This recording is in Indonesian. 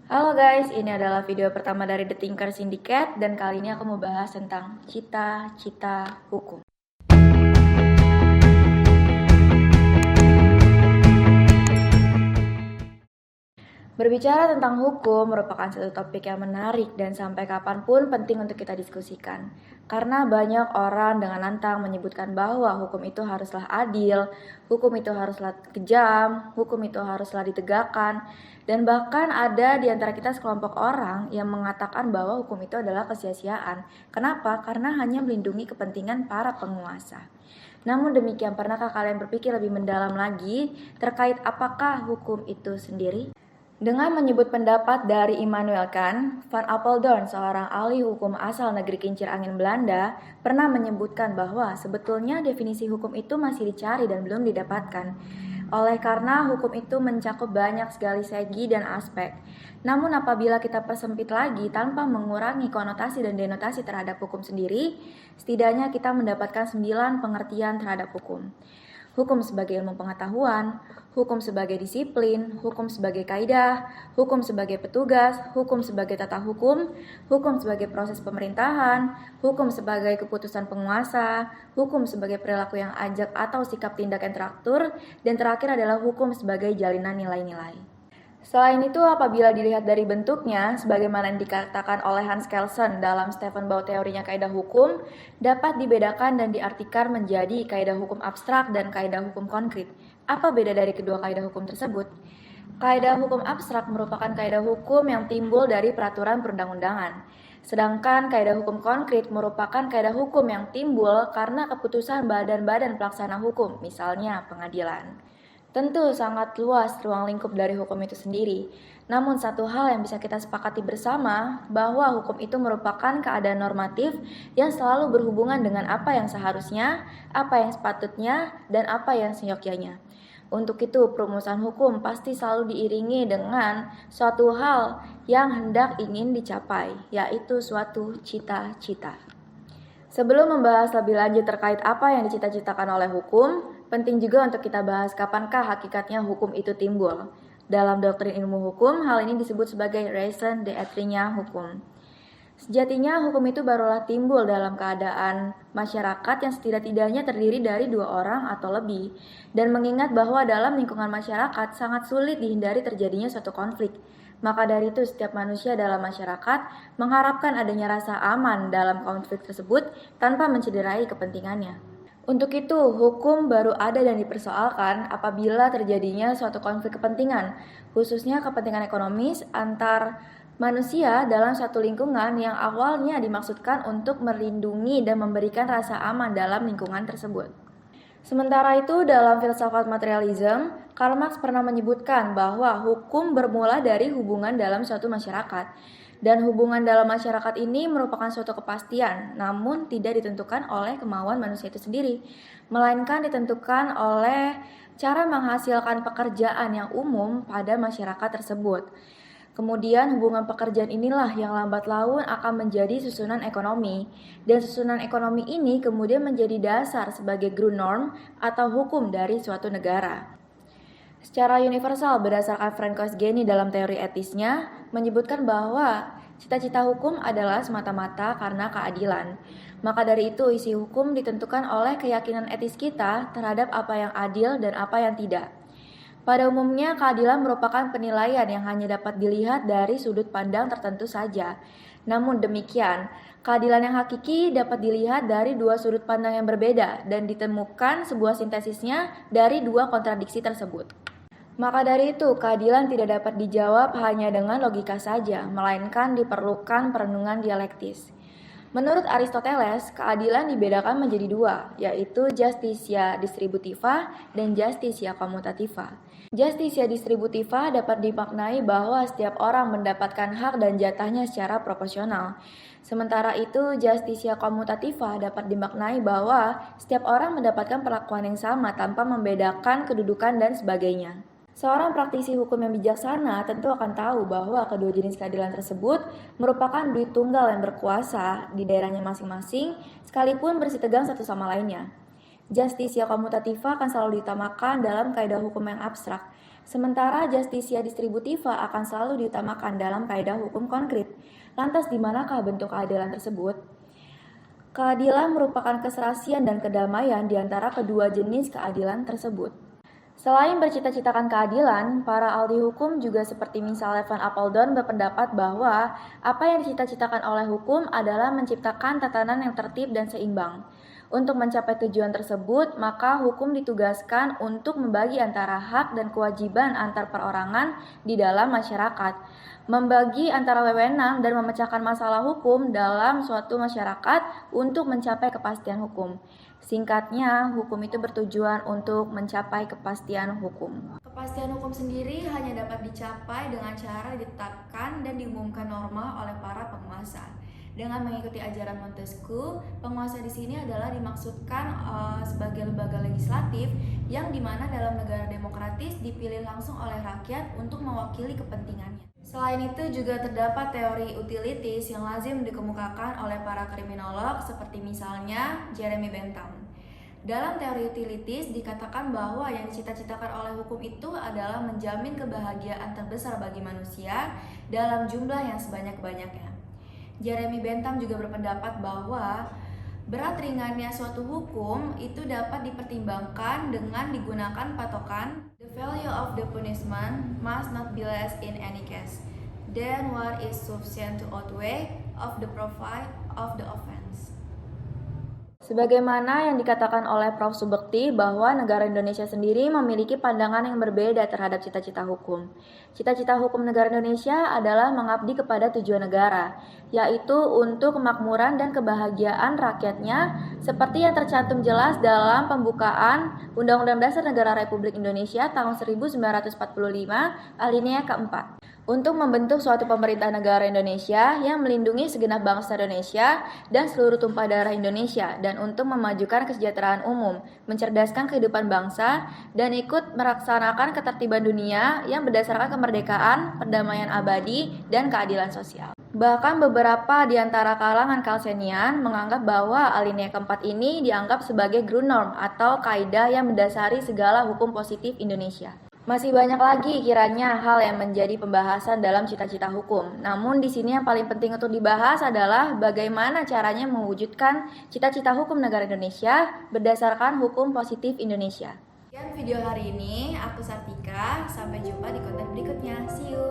Halo guys, ini adalah video pertama dari The Thinker Syndicate dan kali ini aku mau bahas tentang cita-cita hukum. Berbicara tentang hukum merupakan satu topik yang menarik dan sampai kapanpun penting untuk kita diskusikan. Karena banyak orang dengan lantang menyebutkan bahwa hukum itu haruslah adil, hukum itu haruslah kejam, hukum itu haruslah ditegakkan, dan bahkan ada di antara kita sekelompok orang yang mengatakan bahwa hukum itu adalah kesia-siaan. Kenapa? Karena hanya melindungi kepentingan para penguasa. Namun demikian, pernahkah kalian berpikir lebih mendalam lagi terkait apakah hukum itu sendiri? Dengan menyebut pendapat dari Immanuel Kant, Van Apeldoorn, seorang ahli hukum asal negeri kincir angin Belanda, pernah menyebutkan bahwa sebetulnya definisi hukum itu masih dicari dan belum didapatkan. Oleh karena hukum itu mencakup banyak sekali segi dan aspek. Namun apabila kita persempit lagi tanpa mengurangi konotasi dan denotasi terhadap hukum sendiri, setidaknya kita mendapatkan 9 pengertian terhadap hukum. Hukum sebagai ilmu pengetahuan, hukum sebagai disiplin, hukum sebagai kaidah, hukum sebagai petugas, hukum sebagai tata hukum sebagai proses pemerintahan, hukum sebagai keputusan penguasa, hukum sebagai perilaku yang ajak atau sikap tindak yang teratur, dan terakhir adalah hukum sebagai jalinan nilai-nilai. Selain itu, apabila dilihat dari bentuknya, sebagaimana yang dikatakan oleh Hans Kelsen dalam Stephen Bow teorinya kaidah hukum, dapat dibedakan dan diartikan menjadi kaidah hukum abstrak dan kaidah hukum konkret. Apa beda dari kedua kaidah hukum tersebut? Kaidah hukum abstrak merupakan kaidah hukum yang timbul dari peraturan perundang-undangan. Sedangkan kaidah hukum konkret merupakan kaidah hukum yang timbul karena keputusan badan-badan pelaksana hukum, misalnya pengadilan. Tentu sangat luas ruang lingkup dari hukum itu sendiri. Namun satu hal yang bisa kita sepakati bersama bahwa hukum itu merupakan keadaan normatif yang selalu berhubungan dengan apa yang seharusnya, apa yang sepatutnya, dan apa yang seyogyanya. Untuk itu perumusan hukum pasti selalu diiringi dengan suatu hal yang hendak ingin dicapai, yaitu suatu cita-cita. Sebelum membahas lebih lanjut terkait apa yang dicita-citakan oleh hukum, penting juga untuk kita bahas kapankah hakikatnya hukum itu timbul. Dalam doktrin ilmu hukum, hal ini disebut sebagai raison d'être-nya hukum. Sejatinya hukum itu barulah timbul dalam keadaan masyarakat yang setidak-tidaknya terdiri dari 2 orang atau lebih. Dan mengingat bahwa dalam lingkungan masyarakat sangat sulit dihindari terjadinya suatu konflik. Maka dari itu setiap manusia dalam masyarakat mengharapkan adanya rasa aman dalam konflik tersebut tanpa mencederai kepentingannya. Untuk itu, hukum baru ada dan dipersoalkan apabila terjadinya suatu konflik kepentingan, khususnya kepentingan ekonomis antar manusia dalam satu lingkungan yang awalnya dimaksudkan untuk melindungi dan memberikan rasa aman dalam lingkungan tersebut. Sementara itu, dalam filsafat materialisme, Karl Marx pernah menyebutkan bahwa hukum bermula dari hubungan dalam suatu masyarakat. Dan hubungan dalam masyarakat ini merupakan suatu kepastian, namun tidak ditentukan oleh kemauan manusia itu sendiri, melainkan ditentukan oleh cara menghasilkan pekerjaan yang umum pada masyarakat tersebut. Kemudian hubungan pekerjaan inilah yang lambat laun akan menjadi susunan ekonomi. Dan susunan ekonomi ini kemudian menjadi dasar sebagai Grundnorm atau hukum dari suatu negara. Secara universal berdasarkan Francois Geni dalam teori etisnya menyebutkan bahwa cita-cita hukum adalah semata-mata karena keadilan. Maka dari itu isi hukum ditentukan oleh keyakinan etis kita terhadap apa yang adil dan apa yang tidak. Pada umumnya, keadilan merupakan penilaian yang hanya dapat dilihat dari sudut pandang tertentu saja. Namun demikian, keadilan yang hakiki dapat dilihat dari 2 sudut pandang yang berbeda dan ditemukan sebuah sintesisnya dari 2 kontradiksi tersebut. Maka dari itu, keadilan tidak dapat dijawab hanya dengan logika saja, melainkan diperlukan perenungan dialektis. Menurut Aristoteles, keadilan dibedakan menjadi 2, yaitu justitia distributiva dan justitia commutativa. Justitia distributiva dapat dimaknai bahwa setiap orang mendapatkan hak dan jatahnya secara proporsional. Sementara itu, justitia commutativa dapat dimaknai bahwa setiap orang mendapatkan perlakuan yang sama tanpa membedakan kedudukan dan sebagainya. Seorang praktisi hukum yang bijaksana tentu akan tahu bahwa kedua jenis keadilan tersebut merupakan duit tunggal yang berkuasa di daerahnya masing-masing, sekalipun bersitegang satu sama lainnya. Justitia commutativa akan selalu diutamakan dalam kaidah hukum yang abstrak. Sementara justisia distributiva akan selalu diutamakan dalam kaidah hukum konkret. Lantas di manakah bentuk keadilan tersebut? Keadilan merupakan keserasian dan kedamaian di antara kedua jenis keadilan tersebut. Selain bercita-citakan keadilan, para ahli hukum juga seperti misalnya Van Apeldoorn berpendapat bahwa apa yang dicita-citakan oleh hukum adalah menciptakan tatanan yang tertib dan seimbang. Untuk mencapai tujuan tersebut, maka hukum ditugaskan untuk membagi antara hak dan kewajiban antar perorangan di dalam masyarakat, membagi antara wewenang dan memecahkan masalah hukum dalam suatu masyarakat untuk mencapai kepastian hukum. Singkatnya, hukum itu bertujuan untuk mencapai kepastian hukum. Kepastian hukum sendiri hanya dapat dicapai dengan cara ditetapkan dan diumumkan norma oleh para penguasa. Dengan mengikuti ajaran Montesquieu, penguasa di sini adalah dimaksudkan sebagai lembaga legislatif yang dimana dalam negara demokratis dipilih langsung oleh rakyat untuk mewakili kepentingannya. Selain itu juga terdapat teori utilities yang lazim dikemukakan oleh para kriminolog seperti misalnya Jeremy Bentham. Dalam teori utilities dikatakan bahwa yang dicita-citakan oleh hukum itu adalah menjamin kebahagiaan terbesar bagi manusia dalam jumlah yang sebanyak-banyaknya. Jeremy Bentham juga berpendapat bahwa berat ringannya suatu hukum itu dapat dipertimbangkan dengan digunakan patokan the value of the punishment must not be less in any case than what is sufficient to outweigh of the profit of the offense. Sebagaimana yang dikatakan oleh Prof. Subekti bahwa negara Indonesia sendiri memiliki pandangan yang berbeda terhadap cita-cita hukum. Cita-cita hukum negara Indonesia adalah mengabdi kepada tujuan negara, yaitu untuk kemakmuran dan kebahagiaan rakyatnya seperti yang tercantum jelas dalam pembukaan Undang-Undang Dasar Negara Republik Indonesia tahun 1945 alinea keempat. Untuk membentuk suatu pemerintah negara Indonesia yang melindungi segenap bangsa Indonesia dan seluruh tumpah darah Indonesia, dan untuk memajukan kesejahteraan umum, mencerdaskan kehidupan bangsa, dan ikut melaksanakan ketertiban dunia yang berdasarkan kemerdekaan, perdamaian abadi, dan keadilan sosial. Bahkan beberapa di antara kalangan Kelsenian menganggap bahwa alinea keempat ini dianggap sebagai grundnorm atau kaidah yang mendasari segala hukum positif Indonesia. Masih banyak lagi kiranya hal yang menjadi pembahasan dalam cita-cita hukum. Namun di sini yang paling penting untuk dibahas adalah bagaimana caranya mewujudkan cita-cita hukum negara Indonesia berdasarkan hukum positif Indonesia. Sekian video hari ini, aku Sartika. Sampai jumpa di konten berikutnya. See you.